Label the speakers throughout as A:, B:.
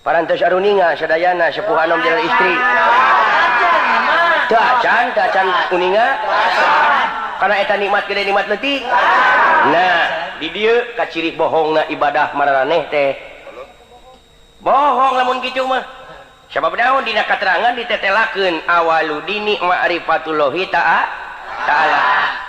A: parantos aruninga sadayana sepuh anom jalan istri dacan kuninga karena eta nikmat gede nikmat leutik. Nah di dieu kaciri bohongna ibadah mararaneh teh bohong lamun kitu mah sabab naon dina katerangan ditetelakeun awaludini ma'rifatullahi ta'ala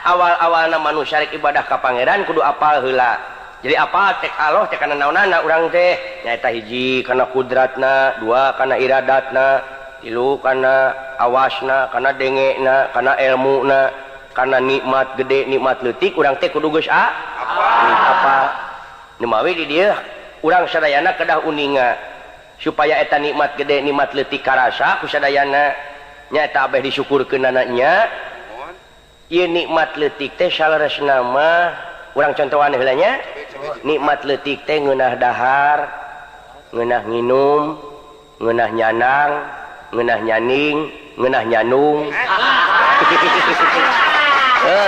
A: awal-awalna manusia rek ibadah ka pangeran kudu apal heula. Jadi apa tek Allah tek kana naonana urang teh nyaeta hiji kana kudratna, dua kana iradatna, tilu kana awasna, kana dengena, kana ilmuna, kana nikmat gede nikmat leutik urang teh kudu geus apa numawi di dieu urang sadayana kedah uninga supaya eta nikmat gede nikmat leutik karasa ku sadayana nyaeta abeh disyukurkeun nya ieu nikmat leutik teh salaresna mah urang contohan heula nya nikmat leutik teh ngeunah dahar ngeunah nginum ngeunah nyanang ngeunah nyaning ngeunah nyanung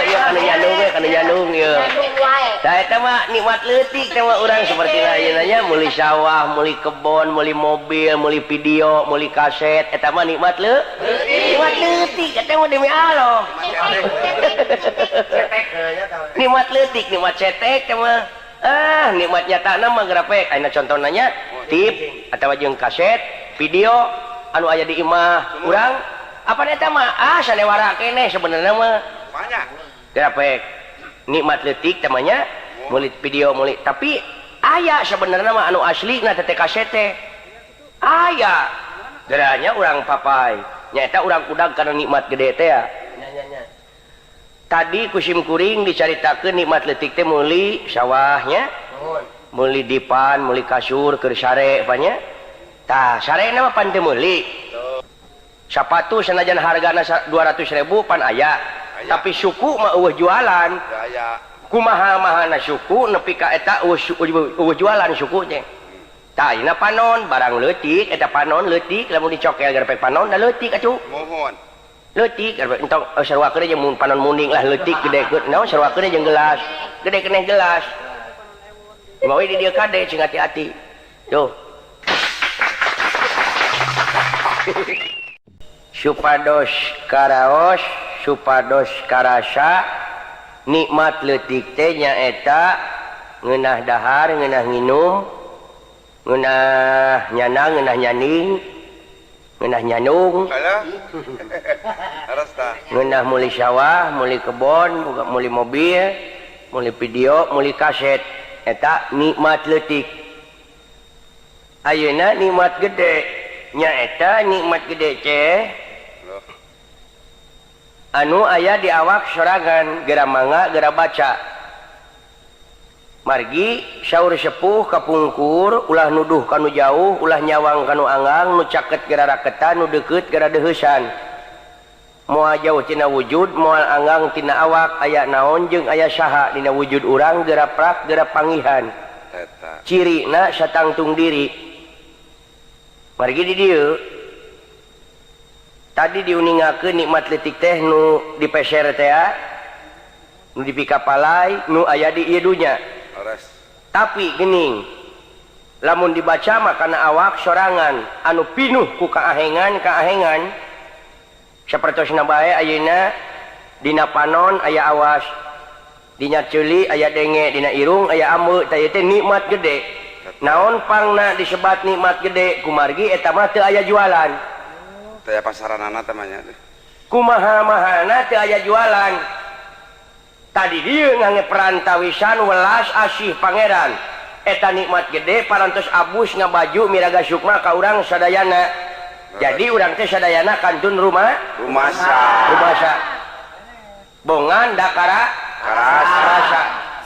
A: iya kana nyanung ieu tah eta mah nikmat leutik teh mah urang seperti ayeuna nya meuli sawah meuli kebon meuli mobil meuli video meuli kaset eta mah nikmat leutik eta mah demi Allah nikmat leutik nikmat cetek teh mah nikmat nyatana mah grafik ayeuna contona nya tip atawa jeung kaset video anu aya di imah urang apa eta mah sanewara keneh sebenarnya mah banyak grafik nikmat leutik tamanya meuli video meuli tapi aya sebenarnya mah anu asli na teh kaset teh aya geranya urang papai nyaeta urang udag kana nikmat gede teh ya tadi kusim kuring dicaritakeun nikmat leutik teh meuli sawahnya meuli dipan meuli kasur keur sare apanya tah sarena mah pan teu meuli sapatu sanajan hargana 200.000 pan aya tapi suku mah eueuh jualan kumaha-mahana suku nepi ka eta eueuh jualan suku teh tah ayeuna panon barang leutik eta panon leutik lamun dicokel garepek panon da leutik atuh mohon leutik entong sarwakeun jeung mun panon munding lah leutik gede naon sarwakeun jeung gelas gede keneh gelas mawi di dieu kade cing hati-hati tuh supados karaos supados karasa nikmat leutik teh nyaeta ngeunah dahar ngeunah nginum ngeunah nyanang ngeunah nyaning ngeunah nyanung ngeunah meuli sawah meuli kebon meuli mobil meuli video meuli kaset eta nikmat leutik ayeuna nikmat gede nyaeta nikmat gede teh anu aya di awak sorangan gera manga gera baca margi saur sepuh kapungkur ulah nuduh kanu jauh ulah nyawang kanu anggang nu caket gera raketan nu deukeut gera deuheusan moal jauh tina wujud moal anggang tina awak aya naon jeung aya saha dina wujud urang gera prak gera pangihan cirina satangtung diri margi di dieu tadi diuningakeun nikmat leutik teh nu dipeser teh nu dipikapalai nu aya di ieu dunya tapi geuning lamun dibaca mah kana awak sorangan anu pinuh ku kaahengan sapertosna bae ayeuna dina panon aya awas dina ceuli aya denge dina irung aya ambeu tah ieu teh nikmat gede naon pangna disebat nikmat gede kumargi eta mah teu aya jualan teh pasaranana teh mah kumaha-mahana teu aya jualan tadi dieu ngangge perantawisan welas asih pangeran eta nikmat gede parantos abus ngabaju miraga sukma ka urang sadayana jadi urang teh sadayana kantun rumasa bongan da karasa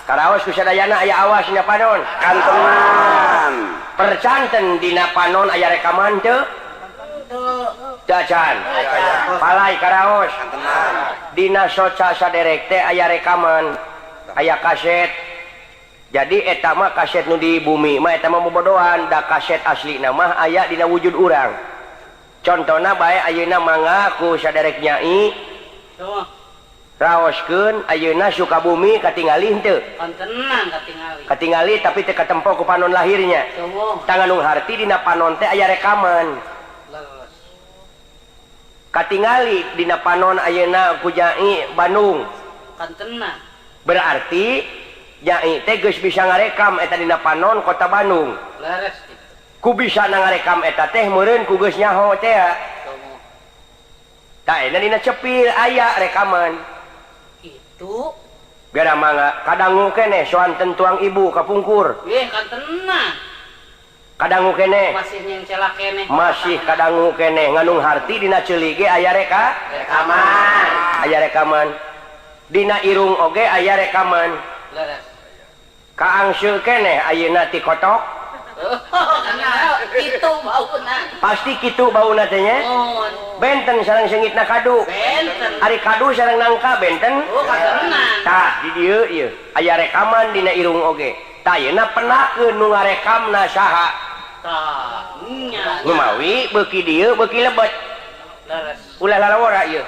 A: karaos ku sadayana aya awasna panon kantenan percanten dina panon aya rekaman teu dacan palai karaos dina soca saderek teh aya rekaman aya kaset jadi eta mah kaset nu di bumi mah eta mah bobodohan da kaset asli mah aya dina wujud urang contohna bae ayeuna mangga ku saderek nyai raoskeun ayeuna Sukabumi katingali henteu
B: Kontenan
A: katingali tapi teu katempo ku panon lahirnya tanganung harti dina panon teh aya rekaman katingali dina panon ayeuna ku Nyai Bandung
B: Kontenan
A: berarti Nyai teh geus bisa ngarekam eta dina panon kota Bandung
B: leres
A: ku bisa ngarekam eta teh meureun ku geus nyaho teh tah eta dina cepil aya rekaman
B: itu
A: biar mangga kadangu kene soanten tuang ibu kapungkur
B: Kontenan
A: kadangu kene
B: masih yang celak kene
A: masih kadangu kene nganung harti dina ceuli ge aya rekaman aya rekaman dina irung oge aya rekaman
B: leres
A: kaangseul kene ayeuna ti kotok
B: itu bauna
A: pasti kitu bauna teh nya benten sareng seungitna kadu
B: benten
A: ari kadu sareng nangka benten
B: Kontenan
A: tah di dieu ieu aya rekaman dina irung oge tah ayeuna penakeun nu ngarekamna saha
B: tah nya
A: ngumawi beuki dieu beuki lebet
B: leres
A: ulah lalawara ieu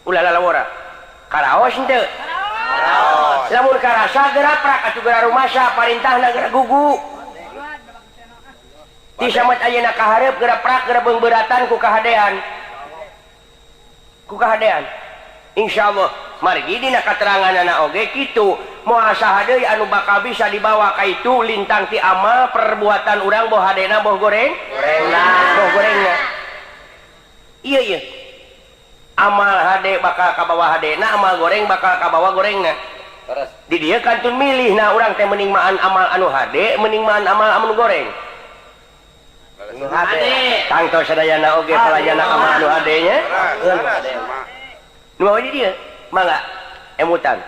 A: ulah lalawara karaos henteu
B: raos
A: lamun karasa geraprak atuh geura rumasa parintahna geura gugu ti samet ayeuna kahareup geraprak geura beungbeuratan ku kahadean insyaallah margi dina kateranganana oge kitu moal saha deui anu bakal bisa dibawa ka itu lintang ti amal perbuatan urang boh hadena boh gorengna iya amal hade bakal kabawa hadena amal goreng bakal kabawa gorengna di dieu kantun milih nah urang teh mending maan amal anu hade mending maan amal anu goreng tangto sadayana oge palajana amal anu hade nya nu di dieu mangga emutan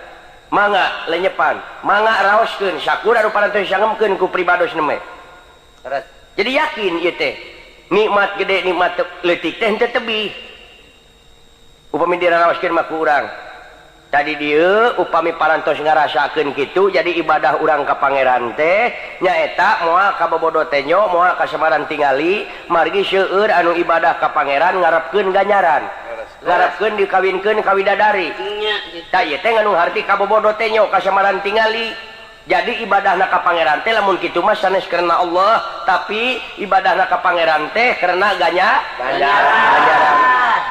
A: mangga lenyepan mangga raoskeun syakur anu parantos sangemkeun ku pribados neme jadi yakin ieu teh nikmat gede nikmat leutik teh henteu tebih upami diraoskeun mah ku urang tadi dieu upami parantos ngarasakeun kitu jadi ibadah urang ka pangeran teh nyaeta moal ka bobodo teh nya moal ka samaran tingali margi seueur anu ibadah ka pangeran ngarepkeun ganjaran ngarepkeun dikawinkeun ka widadari tah ieu teh nganu harti ka bobodo teh nya ka samaran tingali jadi ibadahna ka pangeran teh lamun kitu mah sanes karena Allah tapi ibadahna ka pangeran teh karena ganjaran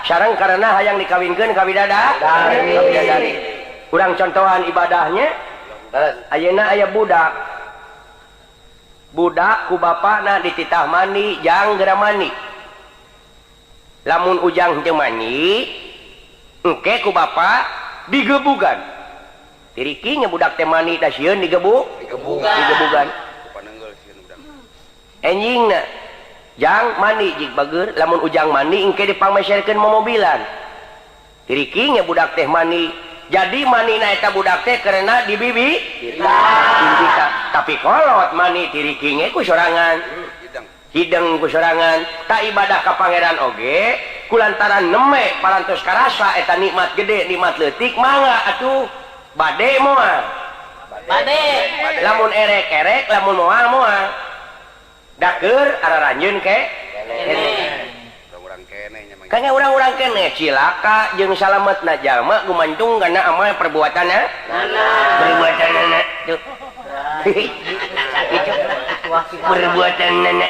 A: sareng karena hayang dikawinkeun ka widadari urang contohan ibadahnya ayeuna aya budak ku bapana dititah mandi jang geura mandi lamun ujang teu mandi engke ku bapa digebugan tiriki nya budak teh mandi tah sieun digebugan enjingna jang mandi jik bageur lamun ujang mandi engke dipangmeserkeun momobilan tiriki nya budak teh mandi jadi manina eta budak teh karena dibibi tapi kolot mandi tiriki nya ku sorangan hideng ku sorangan tak ibadah ka pangeran oge kulantaran neme parantos karasa eta nikmat gede nikmat leutik mangga atuh bade moal lamun erek lamun moal dakeur araranjeun ke kene urang kene cilaka jeung salametna jalma gumantung kana amal perbuatanna tuh perbuatanna